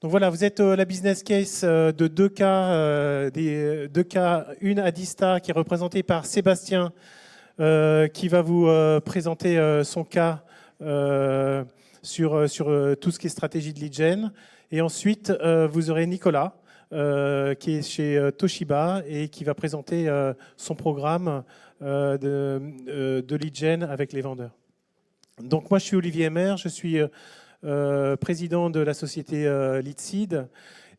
Donc voilà, vous êtes la business case de deux cas, deux cas, une à Dista qui est représentée par Sébastien, qui va vous présenter son cas sur tout ce qui est stratégie de lead gen. Et ensuite, vous aurez Nicolas, qui est chez Toshiba et qui va présenter son programme de lead gen avec les vendeurs. Donc moi, je suis Olivier Emmer, je suis président de la société Leadseed.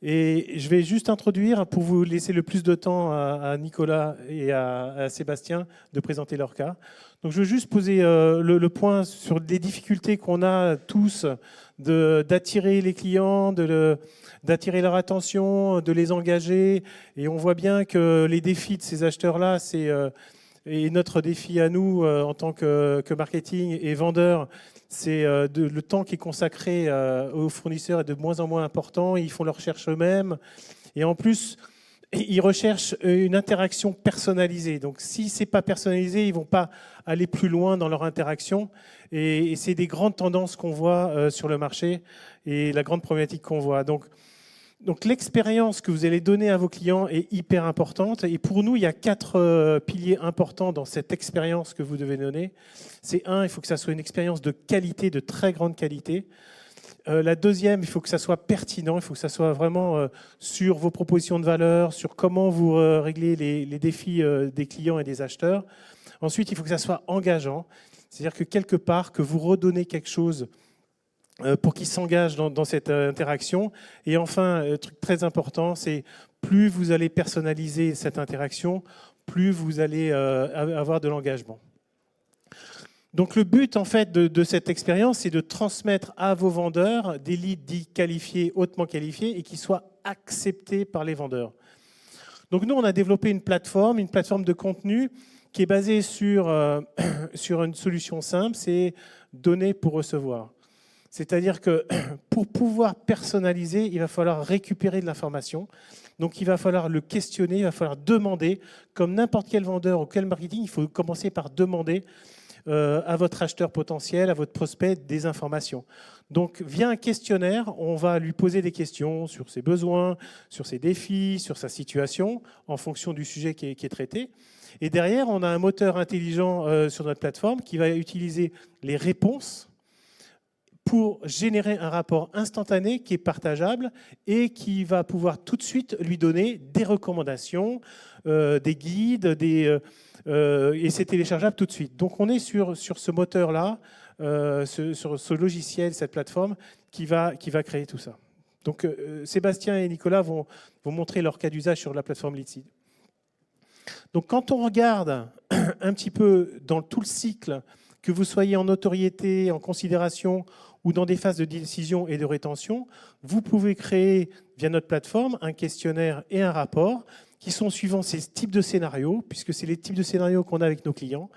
Et je vais juste introduire, pour vous laisser le plus de temps à Nicolas et à Sébastien de présenter leur cas. Donc je veux juste poser le point sur les difficultés qu'on a tous d'attirer les clients, d'attirer leur attention, de les engager. Et on voit bien que les défis de ces acheteurs-là, et notre défi à nous en tant que marketing et vendeurs, c'est le temps qui est consacré aux fournisseurs est de moins en moins important. Ils font leurs recherches eux-mêmes. Et en plus, ils recherchent une interaction personnalisée. Donc, si ce n'est pas personnalisé, ils ne vont pas aller plus loin dans leur interaction. Et c'est des grandes tendances qu'on voit sur le marché et la grande problématique qu'on voit. Donc l'expérience que vous allez donner à vos clients est hyper importante. Et pour nous, il y a 4 piliers importants dans cette expérience que vous devez donner. C'est un, il faut que ça soit une expérience de qualité, de très grande qualité. La deuxième, il faut que ça soit pertinent, il faut que ça soit vraiment sur vos propositions de valeur, sur comment vous réglez les défis des clients et des acheteurs. Ensuite, il faut que ça soit engageant, c'est-à-dire que quelque part, que vous redonnez quelque chose pour qu'ils s'engagent dans cette interaction. Et enfin, truc très important, c'est plus vous allez personnaliser cette interaction, plus vous allez avoir de l'engagement. Donc le but en fait de cette expérience, c'est de transmettre à vos vendeurs des leads dits qualifiés, hautement qualifiés, et qui soient acceptés par les vendeurs. Donc nous, on a développé une plateforme de contenu qui est basée sur une solution simple, c'est donner pour recevoir. C'est-à-dire que pour pouvoir personnaliser, il va falloir récupérer de l'information. Donc il va falloir le questionner, il va falloir demander. Comme n'importe quel vendeur ou quel marketing, il faut commencer par demander à votre acheteur potentiel, à votre prospect, des informations. Donc via un questionnaire, on va lui poser des questions sur ses besoins, sur ses défis, sur sa situation, en fonction du sujet qui est traité. Et derrière, on a un moteur intelligent sur notre plateforme qui va utiliser les réponses pour générer un rapport instantané qui est partageable et qui va pouvoir tout de suite lui donner des recommandations, des guides, et c'est téléchargeable tout de suite. Donc on est sur ce moteur-là, sur ce logiciel, cette plateforme, qui va créer tout ça. Donc Sébastien et Nicolas vont montrer leur cas d'usage sur la plateforme Leadseed. Donc quand on regarde un petit peu dans tout le cycle, que vous soyez en notoriété, en considération ou dans des phases de décision et de rétention, vous pouvez créer via notre plateforme un questionnaire et un rapport qui sont suivant ces types de scénarios, puisque c'est les types de scénarios qu'on a avec nos clients.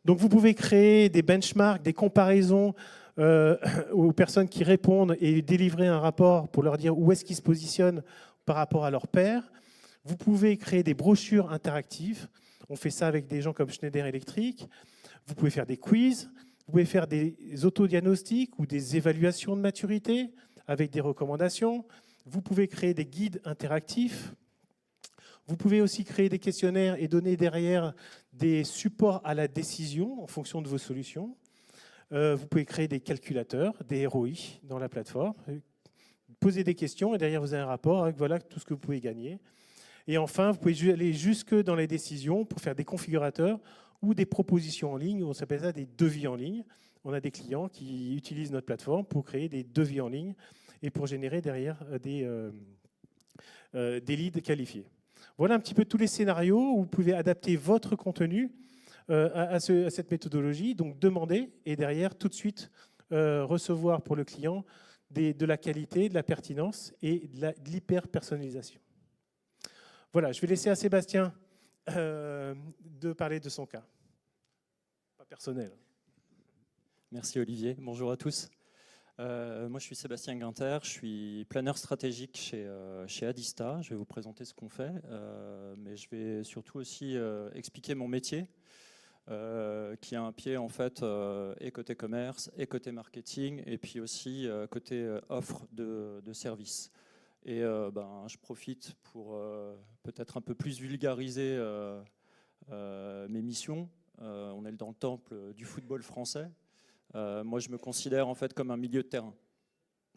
Donc vous pouvez créer des benchmarks, des comparaisons aux personnes qui répondent et délivrer un rapport pour leur dire où est-ce qu'ils se positionnent par rapport à leurs pairs. Vous pouvez créer des brochures interactives. On fait ça avec des gens comme Schneider Electric. Vous pouvez faire des quiz. Vous pouvez faire des autodiagnostics ou des évaluations de maturité avec des recommandations. Vous pouvez créer des guides interactifs. Vous pouvez aussi créer des questionnaires et donner derrière des supports à la décision en fonction de vos solutions. Vous pouvez créer des calculateurs, des ROI dans la plateforme. Poser des questions et derrière vous avez un rapport avec voilà tout ce que vous pouvez gagner. Et enfin, vous pouvez aller jusque dans les décisions pour faire des configurateurs ou des propositions en ligne, on s'appelle ça des devis en ligne. On a des clients qui utilisent notre plateforme pour créer des devis en ligne et pour générer derrière des leads qualifiés. Voilà un petit peu tous les scénarios où vous pouvez adapter votre contenu à cette méthodologie, donc demander et derrière tout de suite recevoir pour le client de la qualité, de la pertinence et de l'hyper-personnalisation. Voilà, je vais laisser à Sébastien de parler de son cas. Pas personnel. Merci Olivier, bonjour à tous. Moi je suis Sébastien Guinter, je suis planeur stratégique chez Adista. Je vais vous présenter ce qu'on fait, mais je vais surtout aussi expliquer mon métier. qui a un pied en fait et côté commerce et côté marketing et puis aussi côté offre de services. Et je profite pour peut-être un peu plus vulgariser mes missions. On est dans le temple du football français. Moi, je me considère en fait comme un milieu de terrain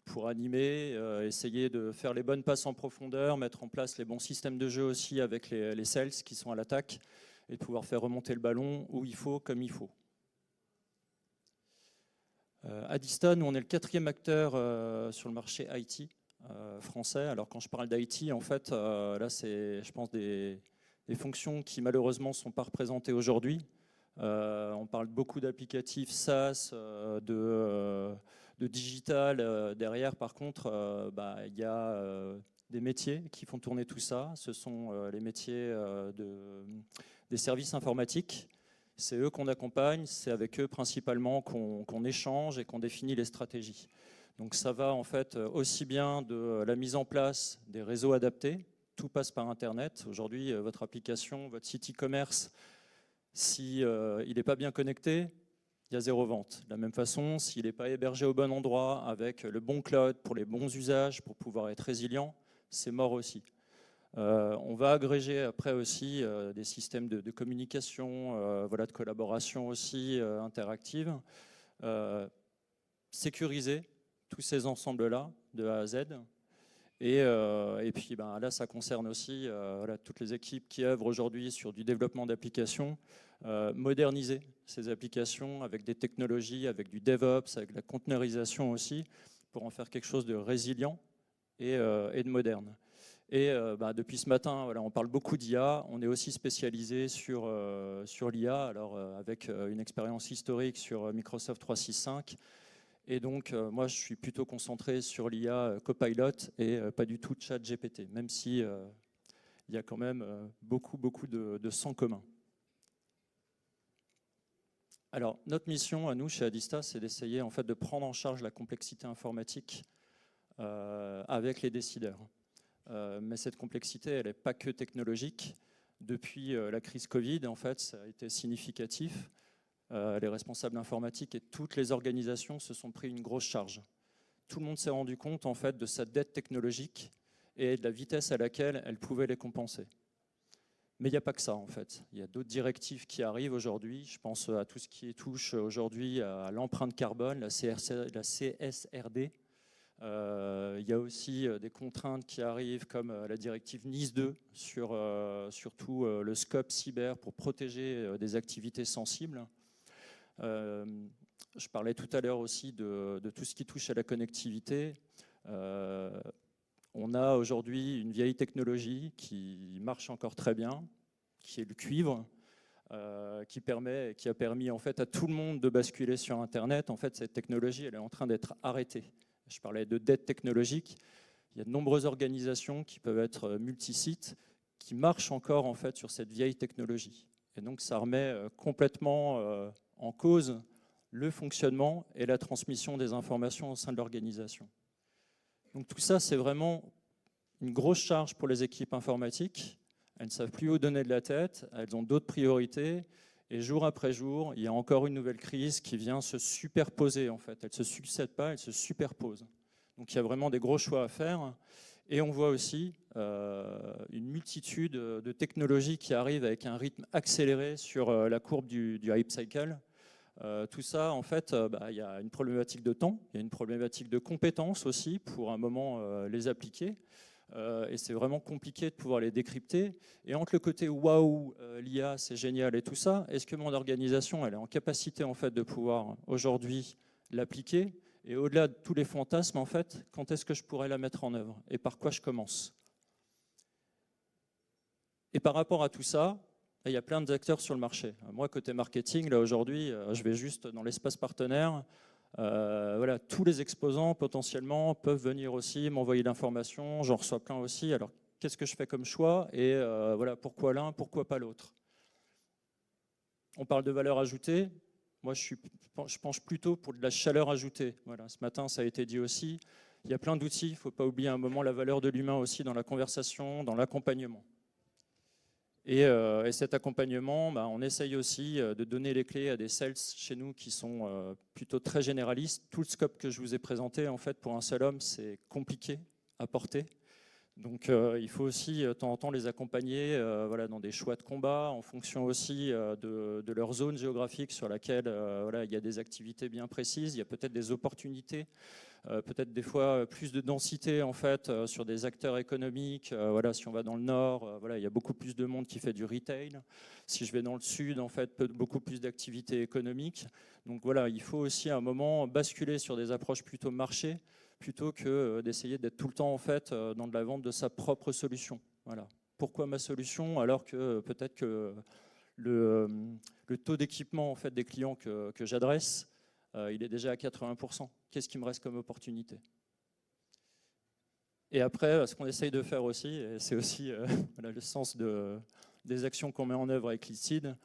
pour animer, essayer de faire les bonnes passes en profondeur, mettre en place les bons systèmes de jeu aussi avec les sales qui sont à l'attaque et de pouvoir faire remonter le ballon où il faut, comme il faut. Adista, nous, on est le 4e acteur sur le marché IT français. Alors quand je parle d'IT, en fait, là, c'est, je pense, des fonctions qui malheureusement ne sont pas représentées aujourd'hui. On parle beaucoup d'applicatifs SaaS, de digital. Derrière, par contre, il y a des métiers qui font tourner tout ça. Ce sont les métiers des services informatiques. C'est eux qu'on accompagne, c'est avec eux principalement qu'on échange et qu'on définit les stratégies. Donc ça va en fait aussi bien de la mise en place des réseaux adaptés. Tout passe par Internet. Aujourd'hui, votre application, votre site e-commerce, si il n'est pas bien connecté, il y a 0 vente. De la même façon, s'il n'est pas hébergé au bon endroit, avec le bon cloud pour les bons usages, pour pouvoir être résilient, c'est mort aussi. On va agréger après aussi des systèmes de communication, de collaboration aussi interactive, sécuriser tous ces ensembles-là de A à Z. Et puis là, ça concerne aussi toutes les équipes qui œuvrent aujourd'hui sur du développement d'applications, moderniser ces applications avec des technologies, avec du DevOps, avec la conteneurisation aussi, pour en faire quelque chose de résilient et de moderne. Et depuis ce matin, on parle beaucoup d'IA. On est aussi spécialisé sur l'IA, alors avec une expérience historique sur Microsoft 365. Et donc, moi, je suis plutôt concentré sur l'IA Copilot et pas du tout ChatGPT, même si il y a quand même beaucoup de sang commun. Alors, notre mission à nous, chez Adista, c'est d'essayer en fait de prendre en charge la complexité informatique avec les décideurs. Mais cette complexité, elle n'est pas que technologique. Depuis la crise Covid, en fait, ça a été significatif. Les responsables informatiques et toutes les organisations se sont pris une grosse charge. Tout le monde s'est rendu compte en fait de sa dette technologique et de la vitesse à laquelle elle pouvait les compenser. Mais il n'y a pas que ça en fait. Il y a d'autres directives qui arrivent aujourd'hui. Je pense à tout ce qui touche aujourd'hui à l'empreinte carbone, la CSRD. Il y a aussi des contraintes qui arrivent comme la directive NIS 2 sur surtout le scope cyber pour protéger des activités sensibles. Je parlais tout à l'heure aussi de tout ce qui touche à la connectivité. On a aujourd'hui une vieille technologie qui marche encore très bien, qui est le cuivre, qui a permis en fait à tout le monde de basculer sur Internet. En fait, cette technologie, elle est en train d'être arrêtée. Je parlais de dette technologique. Il y a de nombreuses organisations qui peuvent être multisites, qui marchent encore en fait sur cette vieille technologie. Et donc, ça remet complètement en cause le fonctionnement et la transmission des informations au sein de l'organisation. Donc tout ça, c'est vraiment une grosse charge pour les équipes informatiques. Elles ne savent plus où donner de la tête, elles ont d'autres priorités. Et jour après jour, il y a encore une nouvelle crise qui vient se superposer en fait. Elle ne se succède pas, elle se superpose. Donc il y a vraiment des gros choix à faire. Et on voit aussi une multitude de technologies qui arrivent avec un rythme accéléré sur la courbe du hype cycle. Tout ça, en fait, il y a une problématique de temps, il y a une problématique de compétences aussi pour un moment les appliquer. Et c'est vraiment compliqué de pouvoir les décrypter. Et entre le côté waouh, l'IA, c'est génial et tout ça, est-ce que mon organisation, elle est en capacité en fait de pouvoir aujourd'hui l'appliquer? Et au-delà de tous les fantasmes, en fait, quand est-ce que je pourrais la mettre en œuvre? Et par quoi je commence? Et par rapport à tout ça, il y a plein d'acteurs sur le marché. Moi, côté marketing, là aujourd'hui, je vais juste dans l'espace partenaire. Tous les exposants potentiellement peuvent venir aussi m'envoyer l'information. J'en reçois plein aussi. Alors, qu'est-ce que je fais comme choix? Et pourquoi l'un, pourquoi pas l'autre? On parle de valeur ajoutée. Moi, je penche plutôt pour de la chaleur ajoutée. Voilà, ce matin, ça a été dit aussi. Il y a plein d'outils. Il ne faut pas oublier un moment la valeur de l'humain aussi dans la conversation, dans l'accompagnement. Et cet accompagnement, on essaye aussi de donner les clés à des sales chez nous qui sont plutôt très généralistes. Tout le scope que je vous ai présenté, en fait, pour un seul homme, c'est compliqué à porter. Donc il faut aussi de temps en temps les accompagner voilà, dans des choix de combat, en fonction aussi de leur zone géographique sur laquelle voilà, il y a des activités bien précises, il y a peut-être des opportunités, peut-être des fois plus de densité en fait, sur des acteurs économiques. Voilà, si on va dans le nord, voilà, il y a beaucoup plus de monde qui fait du retail. Si je vais dans le sud, en fait, beaucoup plus d'activités économiques. Donc voilà, il faut aussi à un moment basculer sur des approches plutôt marché, plutôt que d'essayer d'être tout le temps en fait, dans de la vente de sa propre solution. Voilà. Pourquoi ma solution alors que peut-être que le taux d'équipement en fait, des clients que j'adresse, il est déjà à 80%. Qu'est-ce qui me reste comme opportunité? Et après, ce qu'on essaye de faire aussi, et c'est aussi voilà, le sens des actions qu'on met en œuvre avec Leadseed,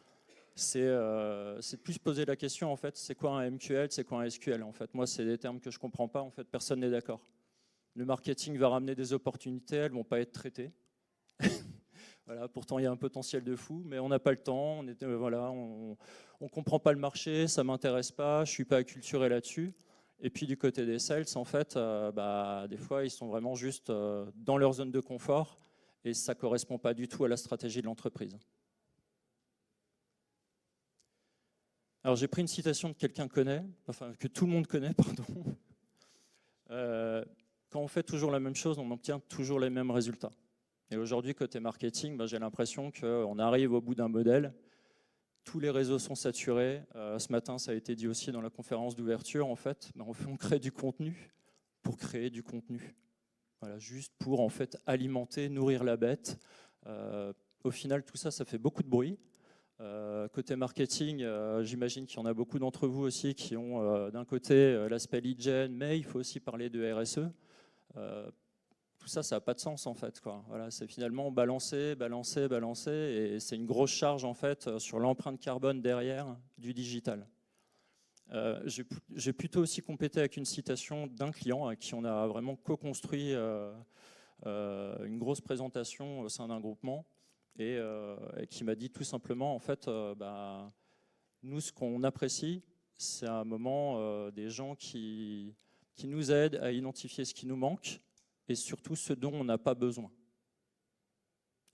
c'est de plus poser la question, en fait, c'est quoi un MQL, c'est quoi un SQL? En fait, moi, c'est des termes que je ne comprends pas, en fait, personne n'est d'accord. Le marketing va ramener des opportunités, elles ne vont pas être traitées. Voilà, pourtant, il y a un potentiel de fou, mais on n'a pas le temps, voilà, on ne comprend pas le marché, ça ne m'intéresse pas, je ne suis pas acculturé là-dessus. Et puis du côté des sales, en fait, des fois, ils sont vraiment juste dans leur zone de confort et ça ne correspond pas du tout à la stratégie de l'entreprise. Alors j'ai pris une citation de quelqu'un que tout le monde connaît, pardon. Quand on fait toujours la même chose, on obtient toujours les mêmes résultats. Et aujourd'hui, côté marketing, j'ai l'impression qu'on arrive au bout d'un modèle. Tous les réseaux sont saturés. Ce matin, ça a été dit aussi dans la conférence d'ouverture. En fait, on crée du contenu pour créer du contenu. Voilà, juste pour en fait alimenter, nourrir la bête. Au final, tout ça, ça fait beaucoup de bruit. Côté marketing, j'imagine qu'il y en a beaucoup d'entre vous aussi qui ont d'un côté l'aspect lead gen, mais il faut aussi parler de RSE. Tout ça, ça n'a pas de sens en fait, quoi. Voilà, c'est finalement balancer, balancer, balancer, et c'est une grosse charge en fait sur l'empreinte carbone derrière du digital. J'ai plutôt aussi complété avec une citation d'un client à qui on a vraiment co-construit une grosse présentation au sein d'un groupement. Et qui m'a dit tout simplement, en fait, nous, ce qu'on apprécie, c'est à un moment des gens qui nous aident à identifier ce qui nous manque et surtout ce dont on n'a pas besoin.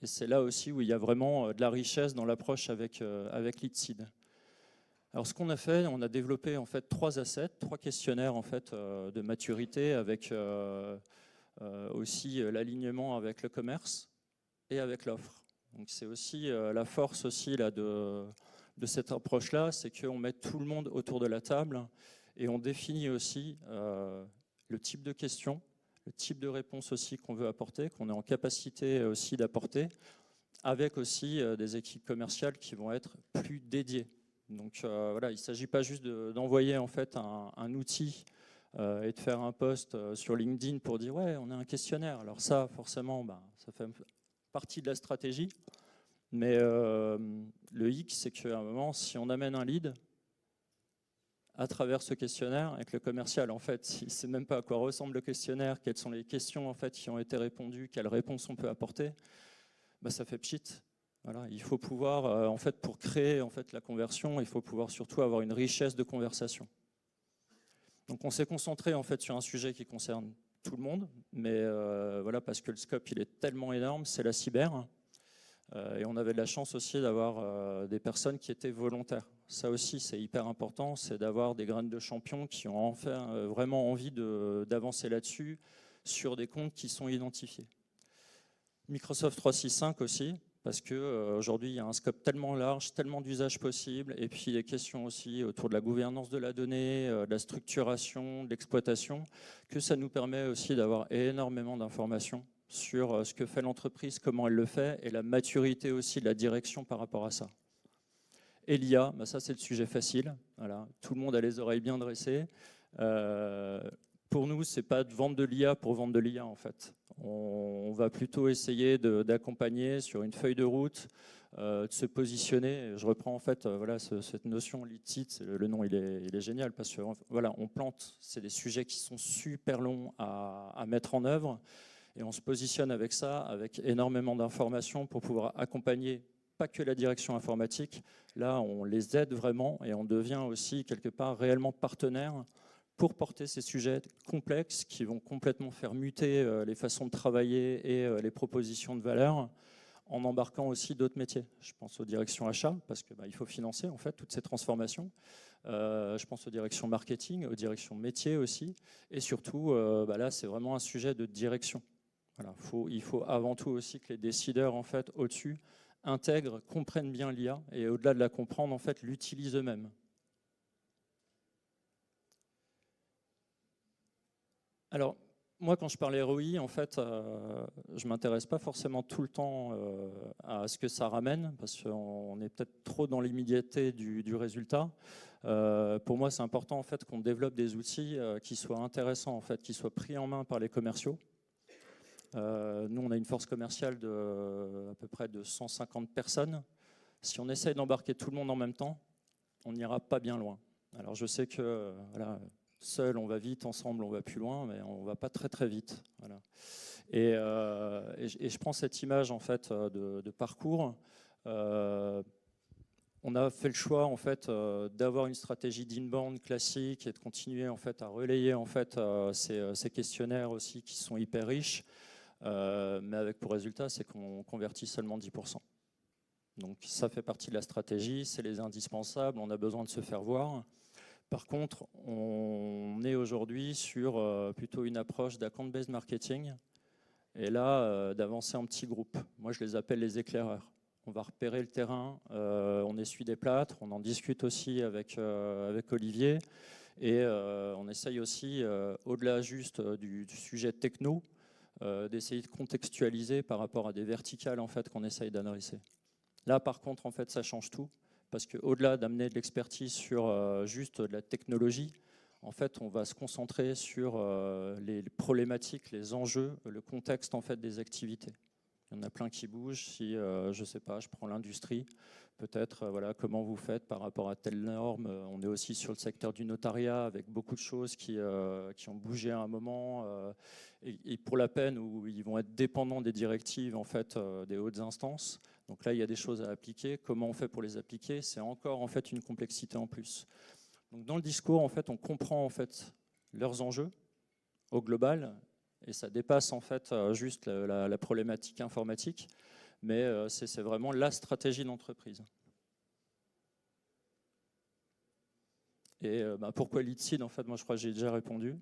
Et c'est là aussi où il y a vraiment de la richesse dans l'approche avec Leadseed. Alors, ce qu'on a fait, on a développé en fait 3 assets, 3 questionnaires en fait de maturité avec aussi l'alignement avec le commerce et avec l'offre. Donc c'est aussi la force aussi là, de cette approche-là, c'est qu'on met tout le monde autour de la table et on définit aussi le type de questions, le type de réponse aussi qu'on veut apporter, qu'on est en capacité aussi d'apporter, avec aussi des équipes commerciales qui vont être plus dédiées. Donc voilà, il ne s'agit pas juste d'envoyer en fait un outil et de faire un post sur LinkedIn pour dire ouais, on a un questionnaire. Alors ça, forcément, ça fait partie de la stratégie, mais le hic, c'est qu'à un moment, si on amène un lead à travers ce questionnaire, avec le commercial, en fait, il ne sait même pas à quoi ressemble le questionnaire, quelles sont les questions en fait qui ont été répondues, quelles réponses on peut apporter, ça fait pchit. Voilà, il faut pouvoir, en fait, pour créer en fait la conversion, il faut pouvoir surtout avoir une richesse de conversation. Donc, on s'est concentré en fait sur un sujet qui concerne tout le monde, mais voilà, parce que le scope il est tellement énorme, c'est la cyber. Et on avait de la chance aussi d'avoir des personnes qui étaient volontaires. Ça aussi, c'est hyper important, c'est d'avoir des graines de champions qui ont enfin vraiment envie d'avancer là-dessus sur des comptes qui sont identifiés. Microsoft 365 aussi, parce qu'aujourd'hui, il y a un scope tellement large, tellement d'usages possibles, et puis des questions aussi autour de la gouvernance de la donnée, de la structuration, de l'exploitation, que ça nous permet aussi d'avoir énormément d'informations sur ce que fait l'entreprise, comment elle le fait, et la maturité aussi de la direction par rapport à ça. Et l'IA, ça c'est le sujet facile, voilà. Tout le monde a les oreilles bien dressées. Pour nous, ce n'est pas de vendre de l'IA pour vendre de l'IA en fait. On va plutôt essayer d'accompagner sur une feuille de route, de se positionner. Je reprends en fait voilà, cette notion Leadseed, le nom il est génial parce que voilà, on plante, c'est des sujets qui sont super longs à mettre en œuvre et on se positionne avec ça, avec énormément d'informations pour pouvoir accompagner pas que la direction informatique. Là, on les aide vraiment et on devient aussi quelque part réellement partenaire pour porter ces sujets complexes qui vont complètement faire muter les façons de travailler et les propositions de valeur, en embarquant aussi d'autres métiers. Je pense aux directions achats, parce qu'il il faut financer en fait toutes ces transformations. Je pense aux directions marketing, aux directions métiers aussi. Et surtout, là, c'est vraiment un sujet de direction. Voilà, il faut avant tout aussi que les décideurs en fait, au-dessus intègrent, comprennent bien l'IA et au-delà de la comprendre, en fait, l'utilisent eux-mêmes. Alors, moi, quand je parle ROI, en fait, je ne m'intéresse pas forcément tout le temps à ce que ça ramène, parce qu'on est peut-être trop dans l'immédiateté du résultat. Pour moi, c'est important en fait, qu'on développe des outils qui soient intéressants, en fait, qui soient pris en main par les commerciaux. Nous, on a une force commerciale à peu près de 150 personnes. Si on essaye d'embarquer tout le monde en même temps, on n'ira pas bien loin. Alors, je sais que... voilà, seul, on va vite, ensemble, on va plus loin, mais on va pas très très vite. Voilà. Et je prends cette image en fait de parcours. On a fait le choix en fait d'avoir une stratégie d'inbound classique et de continuer en fait à relayer en fait ces questionnaires aussi qui sont hyper riches, mais avec pour résultat c'est qu'on convertit seulement 10%. Donc ça fait partie de la stratégie, c'est les indispensables, on a besoin de se faire voir. Par contre, on est aujourd'hui sur plutôt une approche d'account-based marketing et là, d'avancer en petits groupes. Moi, je les appelle les éclaireurs. On va repérer le terrain, on essuie des plâtres, on en discute aussi avec Olivier et on essaye aussi, au-delà juste du sujet techno, d'essayer de contextualiser par rapport à des verticales en fait, qu'on essaye d'adresser. Là, par contre, en fait, ça change tout. Parce qu'au-delà d'amener de l'expertise sur juste de la technologie, en fait, on va se concentrer sur les problématiques, les enjeux, le contexte en fait, des activités. Il y en a plein qui bougent. Si, je ne sais pas, je prends l'industrie, peut-être, voilà, comment vous faites par rapport à telle norme. On est aussi sur le secteur du notariat, avec beaucoup de choses qui ont bougé à un moment, et pour la peine où ils vont être dépendants des directives en fait, des hautes instances. Donc là, il y a des choses à appliquer. Comment on fait pour les appliquer? C'est encore en fait une complexité en plus. Donc dans le discours, en fait, on comprend en fait leurs enjeux au global, et ça dépasse en fait juste la problématique informatique, mais c'est vraiment la stratégie d'entreprise. Et pourquoi LeadSeed? En fait, moi, je crois que j'ai déjà répondu.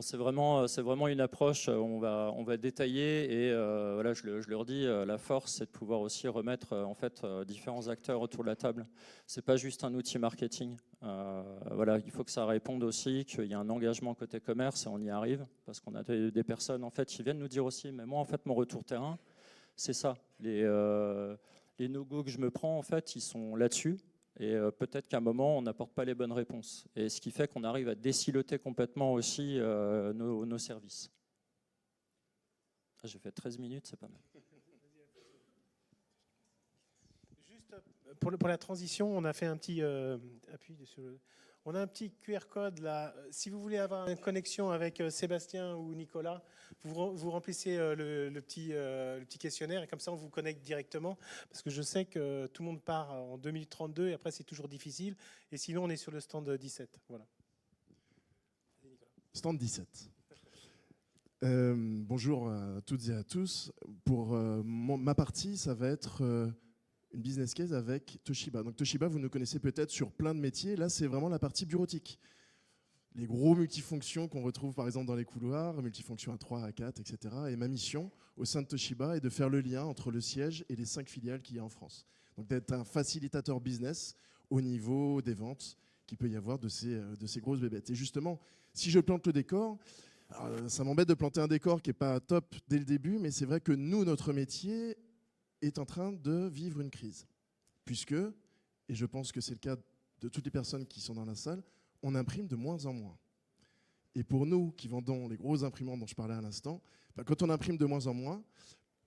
C'est vraiment une approche, on va détailler et voilà, je leur dis, la force c'est de pouvoir aussi remettre en fait différents acteurs autour de la table. C'est pas juste un outil marketing. Voilà, il faut que ça réponde aussi, qu'il y a un engagement côté commerce et on y arrive parce qu'on a des personnes en fait qui viennent nous dire aussi, mais moi en fait mon retour terrain, c'est ça. Les no-go que je me prends en fait, ils sont là-dessus. Et peut-être qu'à un moment, on n'apporte pas les bonnes réponses. Et ce qui fait qu'on arrive à désiloter complètement aussi nos services. J'ai fait 13 minutes, c'est pas mal. Juste pour la transition, on a fait un petit appui sur le... On a un petit QR code là. Si vous voulez avoir une connexion avec Sébastien ou Nicolas, vous remplissez le petit questionnaire et comme ça on vous connecte directement. Parce que je sais que tout le monde part en 2032 et après c'est toujours difficile. Et sinon on est sur le stand 17. Voilà. Stand 17. Bonjour à toutes et à tous. Pour ma partie, ça va être... une business case avec Toshiba. Donc Toshiba, vous nous connaissez peut-être sur plein de métiers. Là, c'est vraiment la partie bureautique. Les gros multifonctions qu'on retrouve par exemple dans les couloirs, multifonctions A3, A4, etc. Et ma mission au sein de Toshiba est de faire le lien entre le siège et les 5 filiales qu'il y a en France. Donc d'être un facilitateur business au niveau des ventes qu'il peut y avoir de ces grosses bébêtes. Et justement, si je plante le décor, alors, ça m'embête de planter un décor qui n'est pas top dès le début, mais c'est vrai que nous, notre métier est en train de vivre une crise. Puisque, et je pense que c'est le cas de toutes les personnes qui sont dans la salle, on imprime de moins en moins. Et pour nous qui vendons les grosses imprimantes dont je parlais à l'instant, quand on imprime de moins en moins,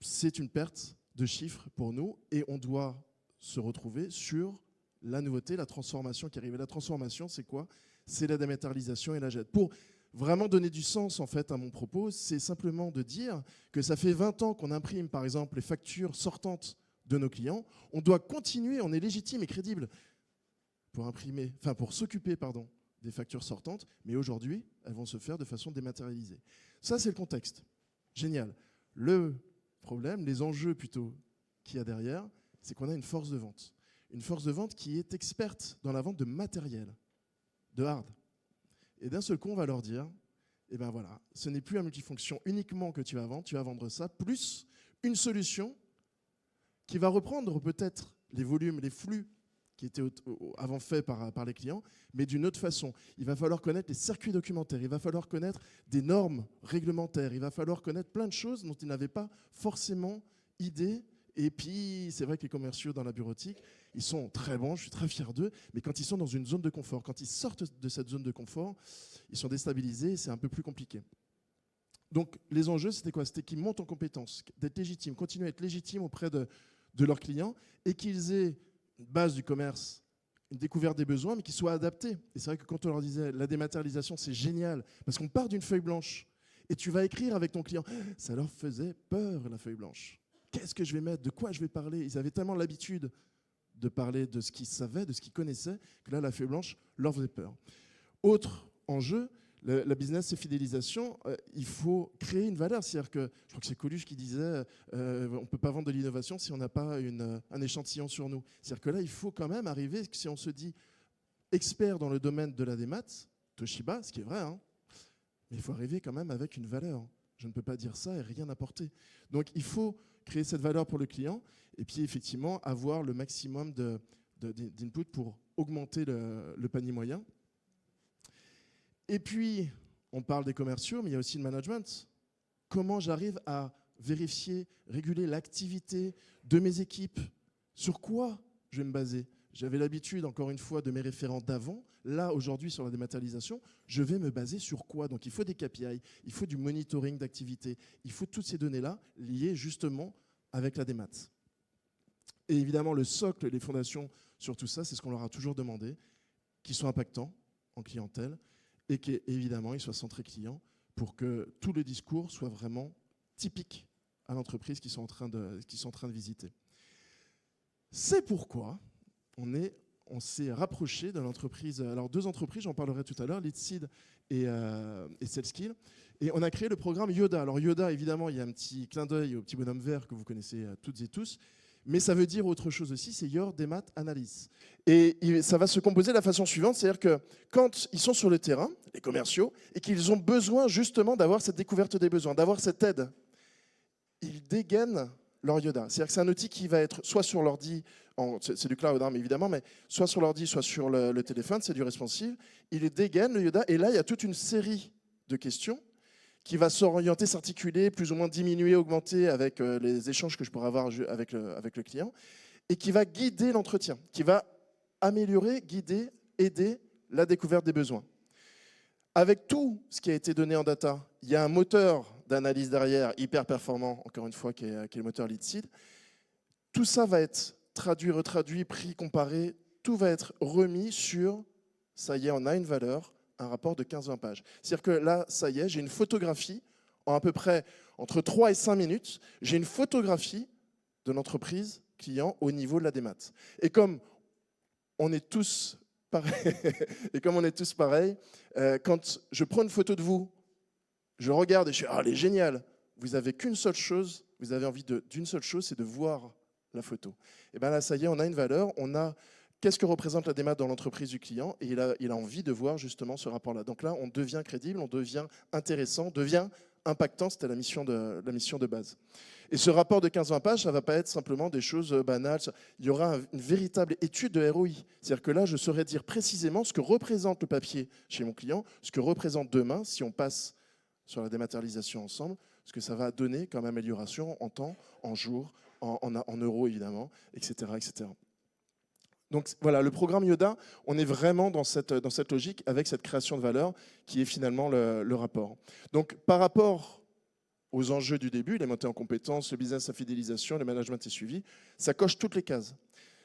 c'est une perte de chiffres pour nous et on doit se retrouver sur la nouveauté, la transformation qui arrive. Et la transformation, c'est quoi? C'est la dématérialisation et la jette. Pour vraiment donner du sens en fait à mon propos, c'est simplement de dire que ça fait 20 ans qu'on imprime par exemple les factures sortantes de nos clients. On doit continuer, on est légitime et crédible pour s'occuper des factures sortantes, mais aujourd'hui, elles vont se faire de façon dématérialisée. Ça, c'est le contexte. Génial. Le problème, les enjeux plutôt qu'il y a derrière, c'est qu'on a une force de vente. Une force de vente qui est experte dans la vente de matériel, de hard. Et d'un seul coup, on va leur dire, eh ben voilà, ce n'est plus un multifonction uniquement que tu vas vendre ça, plus une solution qui va reprendre peut-être les volumes, les flux qui étaient avant faits par les clients, mais d'une autre façon. Il va falloir connaître les circuits documentaires, il va falloir connaître des normes réglementaires, il va falloir connaître plein de choses dont ils n'avaient pas forcément idée. Et puis, c'est vrai que les commerciaux dans la bureautique, ils sont très bons, je suis très fier d'eux, mais quand ils sont dans une zone de confort, quand ils sortent de cette zone de confort, ils sont déstabilisés, c'est un peu plus compliqué. Donc, les enjeux, c'était quoi? C'était qu'ils montent en compétences, d'être légitimes, continuer à être légitimes auprès de leurs clients et qu'ils aient une base du commerce, une découverte des besoins, mais qui soit adaptée. Et c'est vrai que quand on leur disait la dématérialisation, c'est génial, parce qu'on part d'une feuille blanche et tu vas écrire avec ton client. Ça leur faisait peur, la feuille blanche. Qu'est-ce que je vais mettre? De quoi je vais parler? Ils avaient tellement l'habitude de parler de ce qu'ils savaient, de ce qu'ils connaissaient, que là, la feuille blanche leur faisait peur. Autre enjeu, la business et fidélisation, il faut créer une valeur. C'est-à-dire que, je crois que c'est Coluche qui disait on ne peut pas vendre de l'innovation si on n'a pas un échantillon sur nous. C'est-à-dire que là, il faut quand même arriver, si on se dit expert dans le domaine de la démat, Toshiba, ce qui est vrai, hein, mais il faut arriver quand même avec une valeur. Je ne peux pas dire ça et rien apporter. Donc, il faut créer cette valeur pour le client et puis effectivement avoir le maximum d'input pour augmenter le panier moyen. Et puis, on parle des commerciaux, mais il y a aussi le management. Comment j'arrive à vérifier, réguler l'activité de mes équipes? Sur quoi je vais me baser? J'avais l'habitude, encore une fois, de mes référents d'avant. Là, aujourd'hui, sur la dématérialisation, je vais me baser sur quoi? Donc, il faut des KPI, il faut du monitoring d'activité, il faut toutes ces données-là liées justement avec la démat. Et évidemment, le socle, les fondations sur tout ça, c'est ce qu'on leur a toujours demandé, qu'ils soient impactants en clientèle, et qu'évidemment, ils soient centrés clients pour que tout le discours soit vraiment typique à l'entreprise qu'ils sont en train de visiter. C'est pourquoi on s'est rapproché de l'entreprise, alors 2 entreprises, j'en parlerai tout à l'heure, Leadseed et SalesKill, et on a créé le programme Yoda. Alors Yoda, évidemment, il y a un petit clin d'œil au petit bonhomme vert que vous connaissez toutes et tous, mais ça veut dire autre chose aussi, c'est Your Demat Analysis. Et ça va se composer de la façon suivante, c'est-à-dire que quand ils sont sur le terrain, les commerciaux, et qu'ils ont besoin justement d'avoir cette découverte des besoins, d'avoir cette aide, ils dégainent leur Yoda. C'est-à-dire que c'est un outil qui va être soit sur l'ordi, c'est du cloud hein, mais évidemment, mais soit sur l'ordi, soit sur le téléphone, c'est du responsive. Ils dégainent le Yoda, et là, il y a toute une série de questions qui va s'orienter, s'articuler, plus ou moins diminuer, augmenter avec les échanges que je pourrais avoir avec le client, et qui va guider l'entretien, qui va améliorer, guider, aider la découverte des besoins. Avec tout ce qui a été donné en data, il y a un moteur d'analyse derrière, hyper performant, encore une fois, qui est le moteur Leadseed. Tout ça va être traduit, retraduit, pris, comparé, tout va être remis sur, ça y est, on a une valeur, un rapport de 15-20 pages. C'est-à-dire que là, ça y est, j'ai une photographie, en à peu près entre 3 et 5 minutes, j'ai une photographie de l'entreprise client au niveau de la démat. Et comme on est tous pareils, quand je prends une photo de vous, je regarde et je dis « Ah, elle est géniale !» Vous n'avez qu'une seule chose, vous avez envie d'une seule chose, c'est de voir la photo. Et bien là, ça y est, on a une valeur, on a qu'est-ce que représente la démat dans l'entreprise du client, et il a envie de voir justement ce rapport-là. Donc là, on devient crédible, on devient intéressant, on devient impactant, c'était la mission de base. Et ce rapport de 15-20 pages, ça ne va pas être simplement des choses banales, il y aura une véritable étude de ROI. C'est-à-dire que là, je saurais dire précisément ce que représente le papier chez mon client, ce que représente demain, si on passe sur la dématérialisation ensemble, ce que ça va donner comme amélioration en temps, en jours, en euros évidemment, etc., etc. Donc voilà, le programme Yoda, on est vraiment dans cette logique avec cette création de valeur qui est finalement le rapport. Donc par rapport aux enjeux du début, les montées en compétences, le business à fidélisation, le management et suivi, ça coche toutes les cases.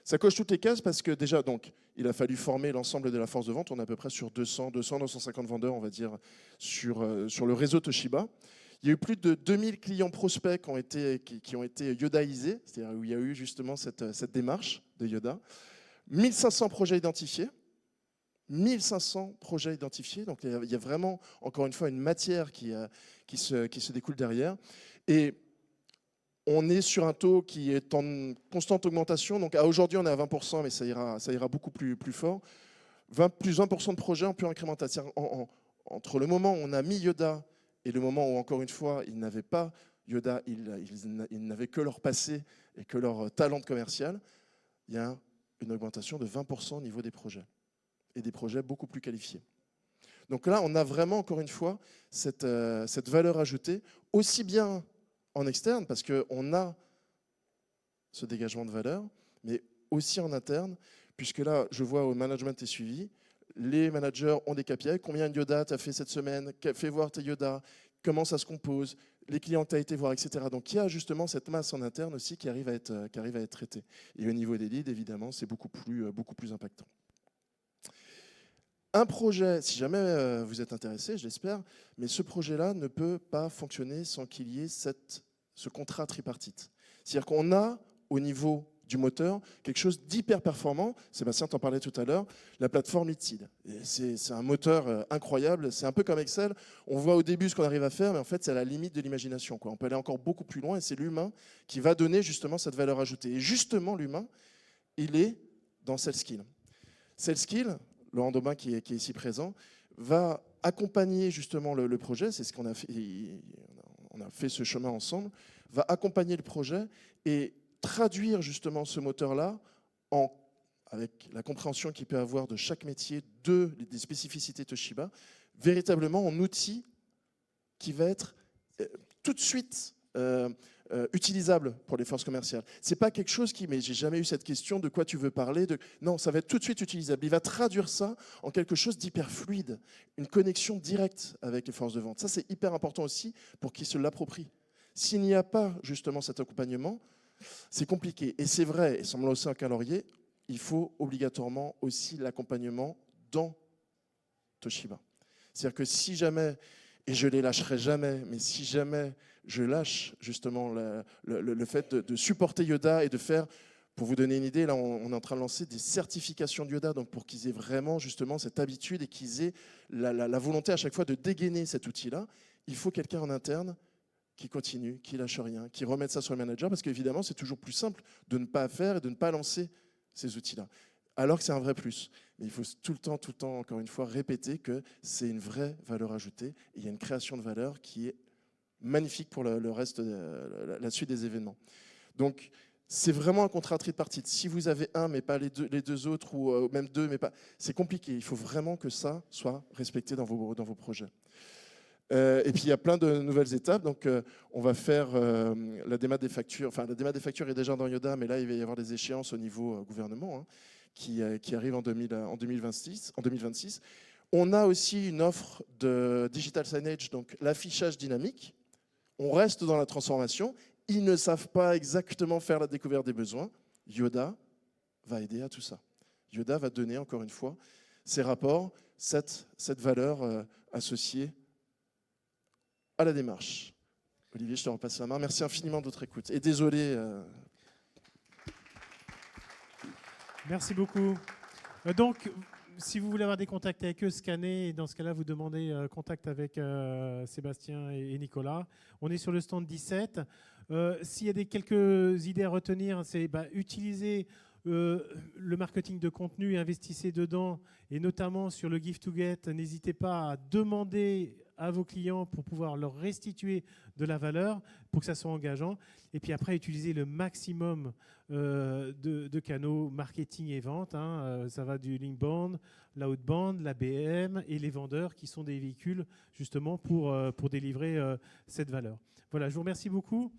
Ça coche toutes les cases parce que déjà, donc, il a fallu former l'ensemble de la force de vente. On est à peu près sur 250 vendeurs, on va dire, sur le réseau Toshiba. Il y a eu plus de 2000 clients prospects qui ont été yodaisés, c'est-à-dire où il y a eu justement cette démarche de Yoda. 1500 projets identifiés. 1500 projets identifiés. Donc, il y a vraiment, encore une fois, une matière qui se découle derrière. Et on est sur un taux qui est en constante augmentation. Donc, aujourd'hui, on est à 20%, mais ça ira beaucoup plus fort. Plus 20% de projets en pure incrémentation. Entre le moment où on a mis Yoda et le moment où, encore une fois, ils n'avaient pas Yoda, ils n'avaient que leur passé et que leur talent de commercial, il y a une augmentation de 20% au niveau des projets. Et des projets beaucoup plus qualifiés. Donc là, on a vraiment, encore une fois, cette valeur ajoutée, aussi bien en externe, parce qu'on a ce dégagement de valeur, mais aussi en interne, puisque là, je vois au management et suivi, les managers ont des KPI. Combien de Yoda tu as fait cette semaine? Fais voir tes Yoda. Comment ça se compose? Les clients que tu as été voir, etc. Donc il y a justement cette masse en interne aussi qui arrive à être traitée. Et au niveau des leads, évidemment, c'est beaucoup plus impactant. Un projet, si jamais vous êtes intéressé, je l'espère, mais ce projet-là ne peut pas fonctionner sans qu'il y ait ce contrat tripartite. C'est-à-dire qu'on a, au niveau du moteur, quelque chose d'hyper performant. Sébastien t'en parlait tout à l'heure, la plateforme Litsid. C'est un moteur incroyable, c'est un peu comme Excel. On voit au début ce qu'on arrive à faire, mais en fait, c'est à la limite de l'imagination. On peut aller encore beaucoup plus loin, et c'est l'humain qui va donner justement cette valeur ajoutée. Et justement, l'humain, il est dans SalesKill. SalesKill, Laurent Daubin qui est ici présent, va accompagner justement le projet, c'est ce qu'on a fait, on a fait ce chemin ensemble, va accompagner le projet et traduire justement ce moteur-là avec la compréhension qu'il peut avoir de chaque métier, des spécificités Toshiba, véritablement en outil qui va être tout de suite utilisable pour les forces commerciales. C'est pas quelque chose mais j'ai jamais eu cette question de quoi tu veux parler. Non, ça va être tout de suite utilisable. Il va traduire ça en quelque chose d'hyper fluide, une connexion directe avec les forces de vente. Ça, c'est hyper important aussi pour qu'ils se l'approprient. S'il n'y a pas justement cet accompagnement, c'est compliqué. Et c'est vrai, et semblant aussi un calorier, il faut obligatoirement aussi l'accompagnement dans Toshiba. C'est-à-dire que si jamais, et je ne les lâcherai jamais, mais si jamais je lâche justement le fait de supporter Yoda et de faire, pour vous donner une idée, là on est en train de lancer des certifications de Yoda, donc pour qu'ils aient vraiment justement cette habitude et qu'ils aient la volonté à chaque fois de dégainer cet outil-là, il faut quelqu'un en interne qui continue, qui lâche rien, qui remette ça sur le manager, parce qu'évidemment c'est toujours plus simple de ne pas faire et de ne pas lancer ces outils-là. Alors que c'est un vrai plus. Mais il faut tout le temps, encore une fois, répéter que c'est une vraie valeur ajoutée. Et il y a une création de valeur qui est magnifique pour le reste, la suite des événements. Donc, c'est vraiment un contrat tripartite. Si vous avez un, mais pas les deux autres, ou même deux, mais pas... C'est compliqué. Il faut vraiment que ça soit respecté dans vos projets. Et puis, il y a plein de nouvelles étapes. Donc, on va faire la démat des factures. Enfin, la démat des factures est déjà dans Yoda, mais là, il va y avoir des échéances au niveau gouvernement, hein, qui arrivent en 2026. On a aussi une offre de digital signage, donc l'affichage dynamique. On reste dans la transformation. Ils ne savent pas exactement faire la découverte des besoins. Yoda va aider à tout ça. Yoda va donner, encore une fois, ces rapports, cette valeur associée à la démarche. Olivier, je te repasse la main. Merci infiniment de votre écoute. Et désolé. Merci beaucoup. Donc, si vous voulez avoir des contacts avec eux, scannez. Et dans ce cas-là, vous demandez contact avec Sébastien et Nicolas. On est sur le stand 17. S'il y a quelques idées à retenir, c'est utiliser le marketing de contenu et investissez dedans. Et notamment sur le Give to Get, n'hésitez pas à demander à vos clients pour pouvoir leur restituer de la valeur pour que ça soit engageant. Et puis après, utiliser le maximum de canaux marketing et vente. Ça va du l'inbound, l'outbound, l'ABM et les vendeurs qui sont des véhicules justement pour délivrer cette valeur. Voilà, je vous remercie beaucoup.